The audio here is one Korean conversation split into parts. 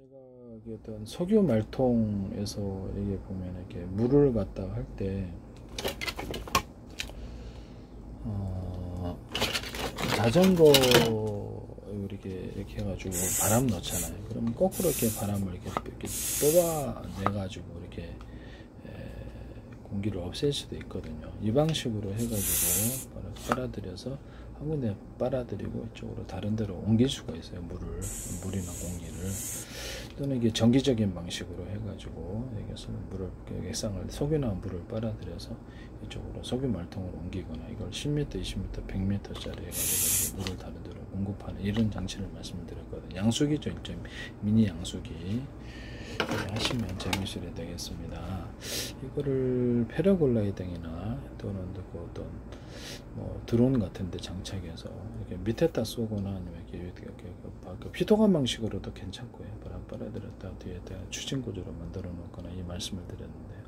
제가 어떤 석유 말통에서 이게 보면 이렇게 물을 갖다 할 때 자전거 이렇게 해가지고 바람 넣잖아요. 그러면 거꾸로 이렇게 바람을 이렇게 뽑아내 가지고 이렇게 공기를 없앨 수도 있거든요. 이 방식으로 해가지고 빨아들여서 한 군데 빨아들이고 이쪽으로 다른 데로 옮길 수가 있어요. 물이나 공기를. 또는 이게 정기적인 방식으로 해가지고 여기서 액상을 석유나 물을 빨아들여서 이쪽으로 석유 말통으로 옮기거나 이걸 10m, 20m, 100m짜리 해가지고 물을 다른 데로 공급하는 이런 장치를 말씀드렸거든요. 양수기죠, 일종 미니 양수기. 하시면 재미있으려 되겠습니다. 이거를 패러글라이딩이나 또는 어떤 드론 같은데 장착해서 이렇게 밑에다 쏘거나 아니면 이렇게 피도감 방식으로도 괜찮고요. 바람 빨아들였다 뒤에다 추진 구조로 만들어 놓거나 이 말씀을 드렸는데요.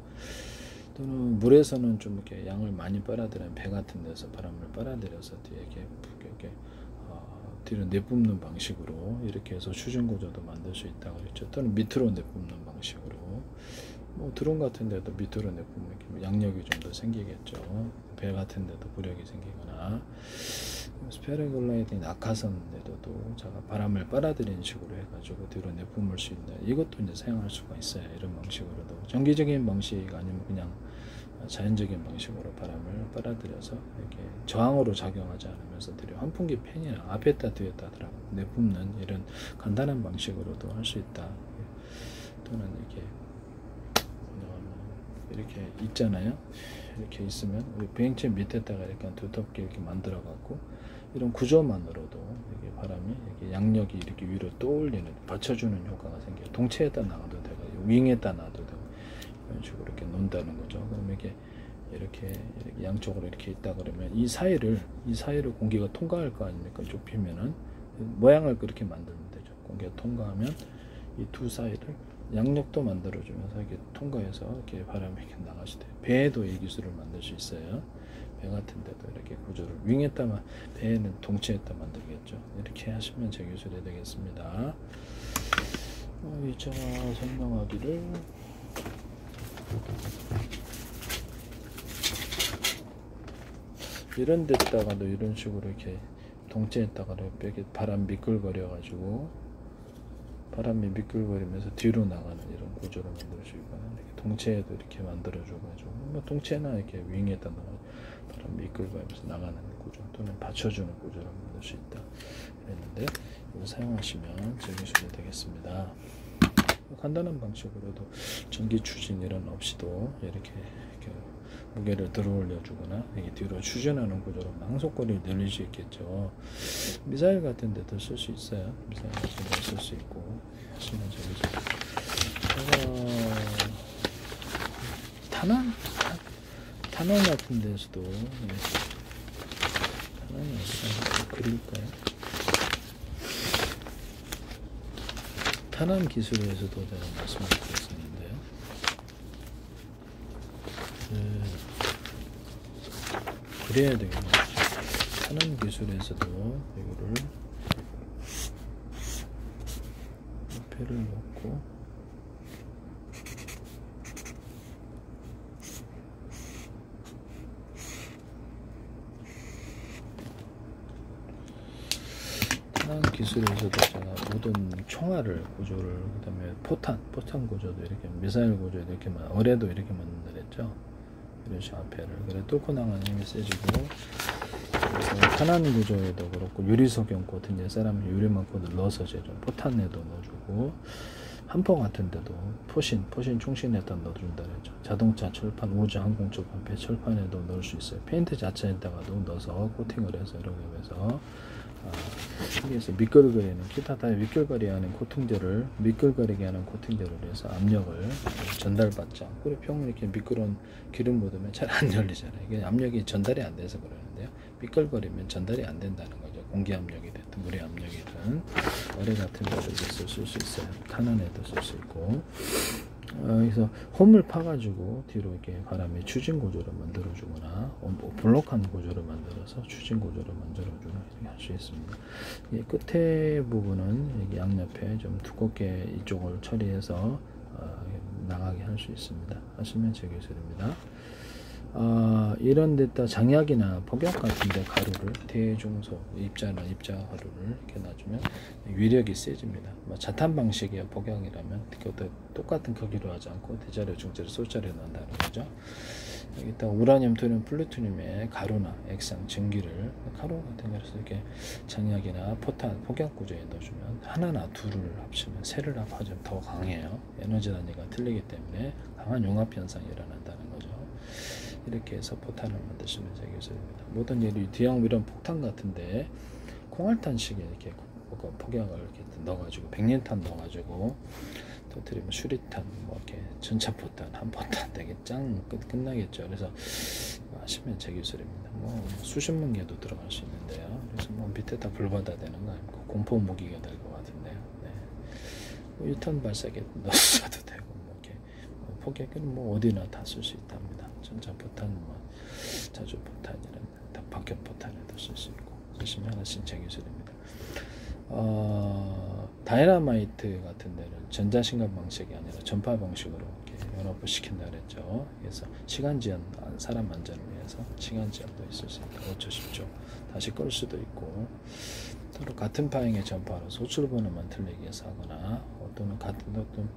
또는 물에서는 좀 이렇게 양을 많이 빨아들이는 배 같은 데서 바람을 빨아들여서 뒤에 이렇게 뒤로 내뿜는 방식으로 이렇게 해서 추진 구조도 만들 수 있다고 했죠. 또는 밑으로 내뿜는 방식으로 드론 같은 데도 밑으로 내뿜으면 양력이 좀 더 생기겠죠. 배 같은 데도 부력이 생기거나 패러글라이딩 낙하선에도 제가 바람을 빨아들이는 식으로 해가지고 뒤로 내뿜을 수 있는 이것도 이제 사용할 수가 있어요. 이런 방식으로도 정기적인 방식 아니면 그냥 자연적인 방식으로 바람을 빨아들여서 이렇게 저항으로 작용하지 않으면서 뒤로 환풍기 팬이나 앞에다 뒤에다 내뿜는 이런 간단한 방식으로도 할 수 있다. 또는 이렇게 있잖아요. 이렇게 있으면 비행체 밑에다가 약간 두텁게 이렇게 만들어 갖고 이런 구조만으로도 이게 바람이 이렇게 양력이 이렇게 위로 떠올리는 받쳐주는 효과가 생겨요. 동체에다 놔도 되고 윙에다 놔도 되고 이런 식으로 이렇게 논다는 거죠. 그럼 이렇게 양쪽으로 이렇게 있다 그러면 이 사이를 공기가 통과할 거 아닙니까? 좁히면은 모양을 그렇게 만들면 되죠. 공기가 통과하면 이 두 사이를 양력도 만들어주면서 이렇게 통과해서 이렇게 바람이 이렇게 나가시 돼요. 배에도 이 기술을 만들 수 있어요. 배 같은 데도 이렇게 구조를 윙에다만 배에는 동체에다 만들겠죠. 이렇게 하시면 제 기술이 되겠습니다. 이자가 설명하기를 이런 데다가도 이런 식으로 이렇게 동체에다가 이렇게 바람 미끌거려 가지고 바람이 미끌거리면서 뒤로 나가는 이런 구조를 만들 수 있거나 이렇게 동체에도 이렇게 만들어 줘 가지고 동체나 이렇게 윙에다 바람 미끌거리면서 나가는 구조 또는 받쳐주는 구조를 만들 수 있다 그랬는데 이거 사용하시면 재미있게 되겠습니다. 간단한 방식으로도 전기 추진 이런 없이도 이렇게 무게를 들어 올려 주거나 뒤로 추진하는 구조로 항속거리를 늘릴 수 있겠죠. 미사일 같은 데도 쓸 수 있어요. 미사일 같은 데 쓸 수 있고 하시면 재미있죠. 탄환 같은 데서도 탄환이 어디서 그릴까요? 탄환 기술에서도 제가 말씀을 드렸었는데요. 그래야 되겠네요. 탄환 기술에서도 이거를 배를 넣고 탄환 기술에서도 제가 모든 총알을 구조를 그다음에 포탄 구조도 이렇게 미사일 구조도 이렇게 어뢰도 이렇게 만든다 그랬죠. 이런 식으로 앞에를 그래 뚫고 나가는 힘이 세지고 그래서 탄환 구조에도 그렇고 유리석영 코트 이제 사람 유리만 코드 넣어서 이제 포탄에도 넣어주고 한포 같은 데도 포신 충신에다 넣어준다 그랬죠. 자동차 철판 우주 항공 철판 배 철판에도 넣을 수 있어요. 페인트 자체에다가도 넣어서 코팅을 해서 이렇게 해서 여기에서 미끌거리는 기타 다 미끌거리게 하는 코팅제를 해서 압력을 전달받죠. 그리고 평균 이렇게 미끄러운 기름 묻으면 잘 안 열리잖아요. 이게 압력이 전달이 안 돼서 그러는데요. 미끌거리면 전달이 안 된다는 거죠. 공기 압력이 됐든 물의 압력이든 어뢰 같은 데도 쓸 수 있어요. 탄환에도 쓸 수 있고 그래서 홈을 파가지고 뒤로 이렇게 바람이 추진 구조를 만들어주거나 블록한 구조를 만들어서 추진 구조를 만들어주는 이렇게 할 수 있습니다. 이 끝에 부분은 여기 양옆에 좀 두껍게 이쪽을 처리해서 나가게 할 수 있습니다. 하시면 제 기술입니다. 이런 데다 장약이나 폭약 같은데 가루를 대중소 입자나 입자 가루를 이렇게 놔주면 위력이 세집니다. 자탄 방식의 폭약이라면 그것도 똑같은 크기로 하지 않고 대자료, 중자료, 소자료 넣는다는 거죠. 여기다 우라늄, 토륨, 플루토늄의 가루나 액상, 증기를 가루 같은 거에서 이렇게 장약이나 포탄, 폭약 구조에 넣어주면 하나나 둘을 합치면 세를 합하면 더 강해요. 에너지 단위가 틀리기 때문에 강한 융합 현상이 일어난다는 거죠. 이렇게 해서 포탄을 만드시면 제 기술입니다. 모든 예리 뒤양 이런 폭탄 같은데 콩알탄식에 이렇게 폭약을 이렇게 넣어가지고 백린탄 넣어가지고 터뜨리면 수리탄, 뭐 이렇게 전차포탄, 한포탄 되게 짱 끝나겠죠. 그래서 하시면 제 기술입니다. 뭐 수십만 개도 들어갈 수 있는데요. 그래서 뭐 밑에다 불 받아야 되는 거 아니고 공포 무기가 될 것 같은데요. 네. 뭐 유탄 발사기 넣어도 되고 뭐 이렇게 폭약은 뭐 어디나 다 쓸 수 있답니다. 전차포탄, 뭐 자주포탄이나 박격포탄에도 쓸 수 있고 쓰시면 하나씩 제 기술입니다. 다이너마이트 같은 데는 전자신간 방식이 아니라 전파 방식으로 이렇게 연합을 시킨다 그랬죠. 그래서 시간지연, 사람 안전을 위해서 시간지연도 있을 수 있다. 5초 10초 다시 끌 수도 있고, 서로 같은 파형의 전파로 소출 번호만 틀리게 해서 하거나 또는 같은 어떤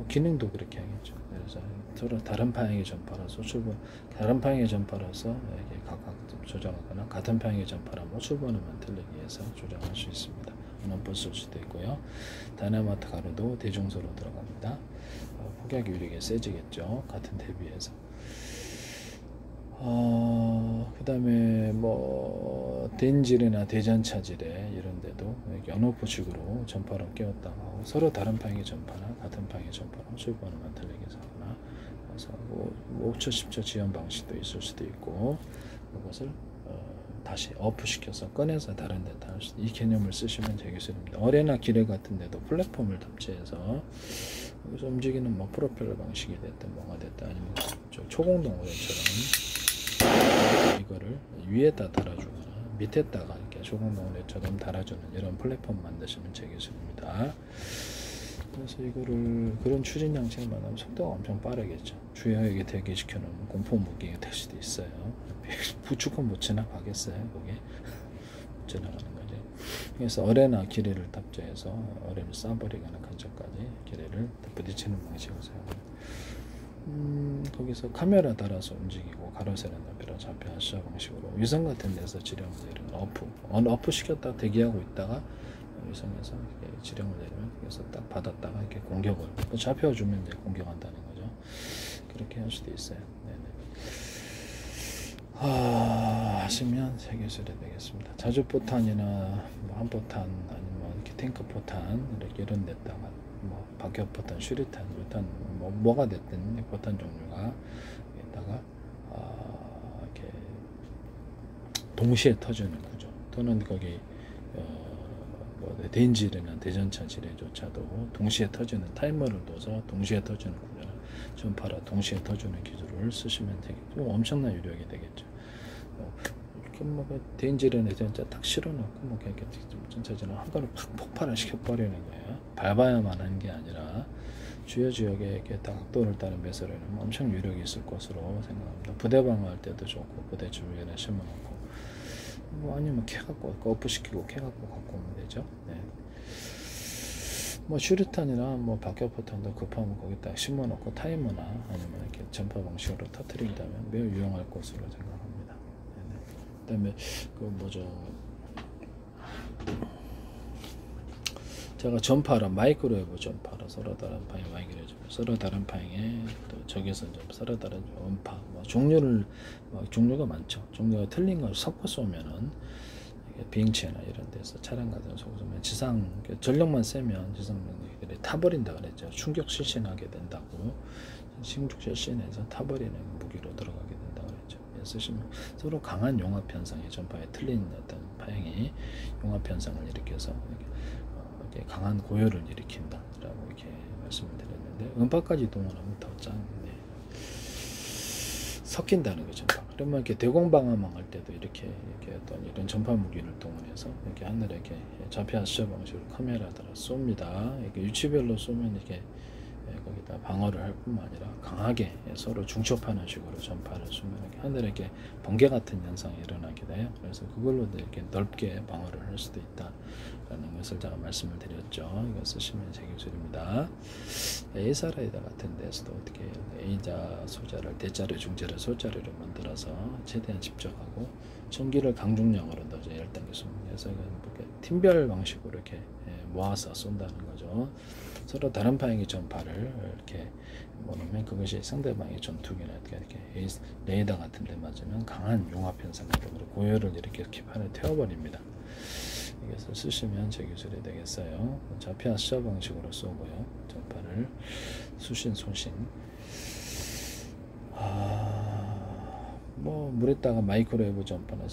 기능도 그렇게 하겠죠. 그래서 서로 다른 파형의 전파로 소출 번, 다른 파형의 전파로서 이렇게 각각 조정하거나 같은 파형의 전파로 소출 번호만 틀리게 해서 조정할 수 있습니다. 원원포 쓸 수도 있고요. 다이너마이트 가루도 대중소로 들어갑니다. 폭약 유력이 세지겠죠. 같은 대비해서. 그 다음에 뭐 대인질이나 대전차질에 이런 데도 연호포식으로 전파를 깨웠다가 하고 서로 다른 파형의 전파나 같은 파형의 전파로 소유번호만 틀리게 해서 하거나, 그래서 뭐 5초 10초 지연 방식도 있을 수도 있고, 이것을 다시 어프시켜서 꺼내서 다른 데다 할 수, 이 개념을 쓰시면 되겠습니다. 어뢰나 기뢰 같은 데도 플랫폼을 탑재해서 여기서 움직이는 뭐 프로펠러 방식이 됐든 뭐가 됐든 아니면 초공동 어뢰처럼 이거를 위에다 달아주거나 밑에다가 이렇게 초공동 어뢰처럼 달아주는 이런 플랫폼 만드시면 되겠습니다. 그래서 이거를 그런 추진 장치를 만나면 속도가 엄청 빠르겠죠. 주요하게 대기시켜 놓으면 공포 무기가 될 수도 있어요. 부축은 못 지나가겠어요. 그게 못 지나가는 거죠. 그래서 어뢰나 기뢰를 탑재해서 어뢰를 쏴버리거나 근처까지 기뢰를 부딪히는 방식을 사용합니다. 거기서 카메라 달아서 움직이고 가로세는 높이로 좌표 하시자 방식으로 위성 같은 데서 지령을 내리면 어프 시켰다가 대기하고 있다가 위성에서 이렇게 지령을 내리면 그래서 딱 받았다가 이렇게 공격을 잡혀주면 이제 공격한다는 거죠. 그렇게 할 수도 있어요. 네네. 하시면 세 개술이 되겠습니다. 자주포탄이나 뭐 한포탄 아니면 이렇게 탱크포탄 이렇게 이런 데다가 뭐 박격포탄, 슈리탄, 유탄 뭐가 됐든 포탄 종류가 여기다가 이렇게 동시에 터지는 구조, 또는 거기 대인질이나 대전차 지뢰조차도 동시에 터지는 타이머를 둬서 동시에 터지는 구조나 전파라 동시에 터지는 기술을 쓰시면 되겠고 엄청난 유력이 되겠죠. 이렇게 뭐 대인질이나 대전차 딱 실어놓고 뭐 이렇게 전차지는 한가로 팍 폭발을 시켜버리는 거예요. 밟아야만 하는 게 아니라 주요 지역에 이렇게 딱 각도를 따른 매설에는 엄청 유력이 있을 것으로 생각합니다. 부대 방어할 때도 좋고 부대 주위에 심어놓고 뭐 아니면 캐갖고 어프시키고 캐갖고 갖고 오면 되죠. 네. 뭐 슈리탄이나 뭐 박격포탄도 급하면 거기다 심어놓고 타이머나 아니면 이렇게 전파 방식으로 터뜨린다면 매우 유용할 것으로 생각합니다. 네. 그다음에 그 뭐죠? 제가 전파라 마이크로웨브 전파라 서로 다른 파형 마이크로웨브 서로 다른 파형에 또 적외선 좀 서로 다른 원파 뭐 종류를 종류가 많죠. 종류가 틀린 걸 섞어 쏘면은 비행체나 이런 데서 차량 같은 속으면 지상 전력만 세면 지상 능력들이 타버린다 그랬죠. 충격 실신하게 된다고. 충격 실신해서 타버리는 무기로 들어가게 된다 그랬죠. 쓰시면 서로 강한 용합 현상이 전파에 틀린 어떤 파형이 용합 현상을 일으켜서 이렇게 강한 고열을 일으킨다라고 이렇게 말씀을 드렸는데 음파까지 동원하면 더 짠데 섞인다는 거죠. 그러면 이렇게 대공방어망 할 때도 이렇게 어떤 이런 전파 무기를 동원해서 이렇게 하늘에 이렇게 좌표 수저 방식으로 카메라를 쏩니다. 이렇게 위치별로 쏘면 이렇게 거기다 방어를 할 뿐만 아니라 강하게 서로 중첩하는 식으로 전파를 쏘면 이렇게 하늘에 이렇게 번개 같은 현상이 일어나게 돼요. 그래서 그걸로도 이렇게 넓게 방어를 할 수도 있다라는 것을 제가 말씀을 드렸죠. 이거 쓰시면 제 기술입니다. A사라이더 같은 데서도 어떻게 A자 소자를 대자료, 중자료, 소자료로 만들어서 최대한 집적하고 전기를 강중량으로 넣어서 10단계 쏩니다. 그래서 이렇게 팀별 방식으로 이렇게 모아서 쏜다는 거죠. 서로 다른 방향의 전파를 이렇게 모으면 그것이 상대방의 전투기나 이렇게 레이더 같은 데 맞으면 강한 융합 현상으로 고열을 이렇게 기판에 태워버립니다. 이것을 쓰시면 제 기술이 되겠어요. 좌표 수저 방식으로 쏘고요. 전파를 수신, 손신. 뭐 물에다가 마이크로웨이브 전파나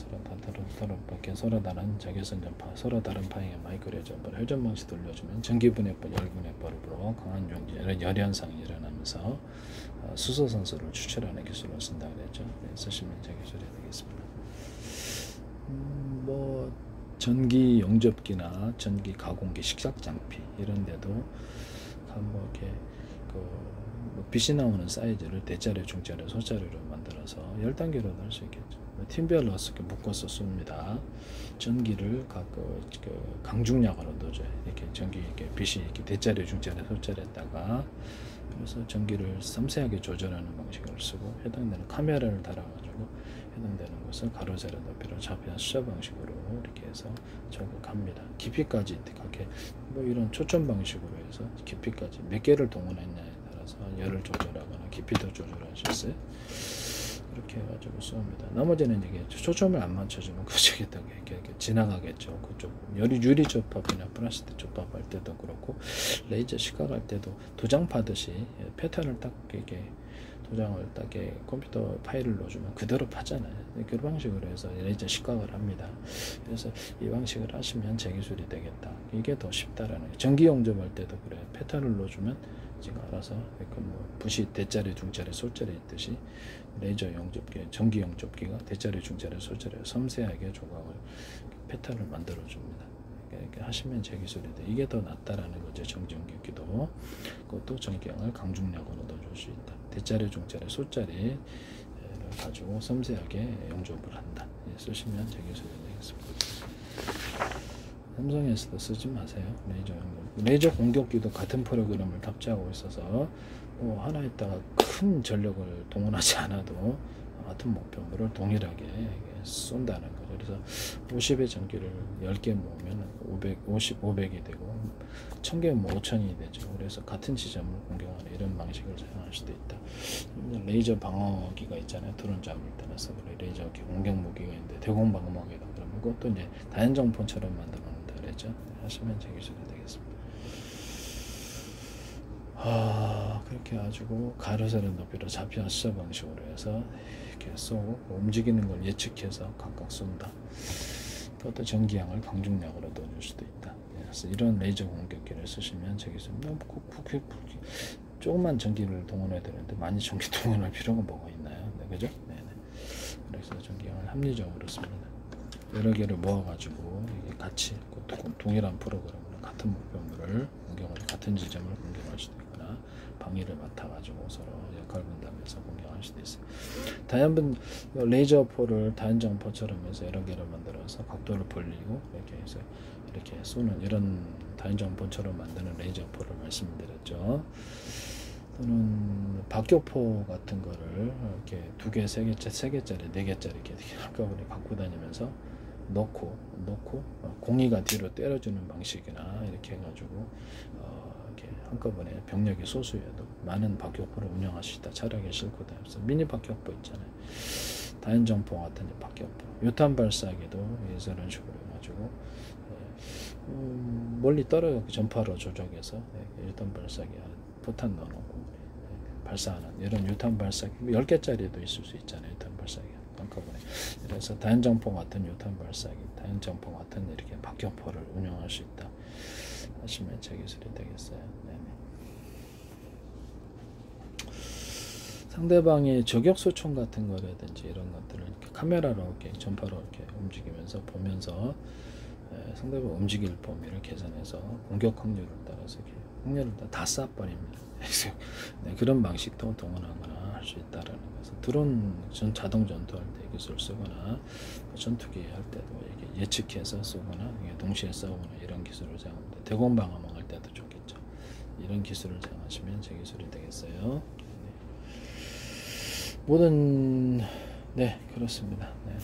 서로 다른 적외선 전파, 서로 다른 방향의 마이크로웨이브 전파를 회전 방식 돌려주면 전기분해법, 열분해법으로 강한 열 현상이 일어나면서 수소 선수를 추출하는 기술을 쓴다고 그랬죠. 네, 쓰시면 제 기술이 되겠습니다. 뭐 전기 용접기나 전기 가공기, 식작장비 이런 데도 뭐 이렇게 빛이 나오는 사이즈를 대자료, 중자료, 소자료로 만들어서 10단계로도 할 수 있겠죠. 팀별로 이렇게 묶어서 씁니다. 전기를 각 강중량으로 넣어줘요. 이렇게 전기 이렇게 빛이 이렇게 대자료, 중자료, 소자료에다가 그래서 전기를 섬세하게 조절하는 방식을 쓰고 해당되는 카메라를 달아가지고 해당되는 것을 가로 세로 높이로 좌표 수저 방식으로 이렇게 해서 저격합니다. 깊이까지 이렇게 뭐 이런 초점 방식으로 해서 깊이까지 몇 개를 동원했냐에 따라서 열을 조절하거나 깊이도 조절할 수 있어요. 이렇게 해가지고 쏩니다. 나머지는 이게 초점을 안 맞춰주면 그쪽에다가 이렇게 지나가겠죠. 그쪽 유리 접합이나 플라스틱 접합할 때도 그렇고 레이저 시각할 때도 도장 파듯이 패턴을 딱 이렇게 도장을 딱 컴퓨터 파일을 넣어주면 그대로 파잖아요. 그런 방식으로 해서 레이저 시각을 합니다. 그래서 이 방식을 하시면 제 기술이 되겠다. 이게 더 쉽다라는 거예요. 전기 용접할 때도 그래요. 패턴을 넣어주면 지금 알아서 뭐 붓이 대자리, 중자리, 소자리 있듯이 레이저 용접기, 전기 용접기가 대자리, 중자리, 소자리 섬세하게 조각을 패턴을 만들어 줍니다. 이렇게 하시면 제 기술이 돼. 이게 더 낫다라는 거죠. 정전기기도 그것도 전기량을 강중량으로 넣어줄 수 있다. 대자리, 중자리, 소자리를 가지고 섬세하게 용접을 한다. 쓰시면 제 기술이 되겠습니다. 삼성에서도 쓰지 마세요. 레이저 공격기도 같은 프로그램을 탑재하고 있어서 뭐 하나에다가 큰 전력을 동원하지 않아도 같은 목표물을 동일하게 쏜다는 거죠. 그래서 50의 전기를 10개 모으면 500이 되고 1000개 모으면 5000이 되죠. 그래서 같은 지점을 공격하는 이런 방식을 사용할 수도 있다. 레이저 방어기가 있잖아요. 드론 잡을 때라서 레이저 공격 무기가 있는데 대공 방어기다. 그러면 그것도 이제 다연정폰처럼 만들어놓는다 그랬죠. 하시면 제 기술이 되겠습니다. 그렇게 가지고 가로세로 높이로 좌표 수저 방식으로 해서 이렇게 쏘고 움직이는 걸 예측해서 각각 쏜다. 그것도 전기량을 강중량으로 넣어줄 수도 있다. 그래서 이런 레이저 공격기를 쓰시면 제 기술 조금만 전기를 동원해야 되는데 많이 전기 동원할 필요가 뭐가 있나요? 네, 그죠? 네네. 그래서 전기량을 합리적으로 씁니다. 여러 개를 모아가지고 이게 같이 동일한 프로그램으로 같은 목표물을 공격을 같은 지점을 공격할 수도 있거나 방위를 맡아가지고 서로 역할 분담해서 공격할 수도 있어요. 다연분 레이저 포를 다연정포처럼 해서 여러 개를 만들어서 각도를 벌리고 이렇게 해서 이렇게 쏘는 이런 다연정포처럼 만드는 레이저 포를 말씀드렸죠. 또는 박격포 같은 거를 이렇게 2개, 3개짜리, 4개짜리 이렇게 한꺼번에 갖고 다니면서 넣고 공이가 뒤로 때려주는 방식이나 이렇게 해가지고 이렇게 한꺼번에 병력이 소수여도 많은 박격포를 운영할 수 있다. 차량에 싣고 다니면서 미니 박격포 있잖아요. 다연정포 같은 박격포, 유탄 발사기도 이런 식으로 해가지고 멀리 떨어져 전파로 조작해서 유탄 발사기 안에 포탄 넣어놓고 발사하는 이런 유탄 발사기 10개짜리도 있을 수 있잖아요. 유탄 발사기 한꺼번에. 그래서 다연정포 같은 유탄 발사기, 다연정포 같은 이렇게 박격포를 운영할 수 있다 하시면 제 기술이 되겠어요. 네네. 상대방의 저격 소총 같은 거라든지 이런 것들을 이렇게 카메라로 이렇게 전파로 이렇게 움직이면서 보면서 상대방 움직일 범위를 계산해서 공격 확률을 따라서 이렇게 확률을 다 쏴버립니다. 네, 그런 방식도 동원하거나 할 수 있다라는 것은 드론 자동 전투할 때 기술 쓰거나 전투기 할 때도 이게 예측해서 쏘거나 동시에 싸우거나 이런 기술을 사용합니다. 대공 방어망 할 때도 좋겠죠. 이런 기술을 사용하시면 제 기술이 되겠어요. 네. 모든 네 그렇습니다. 네.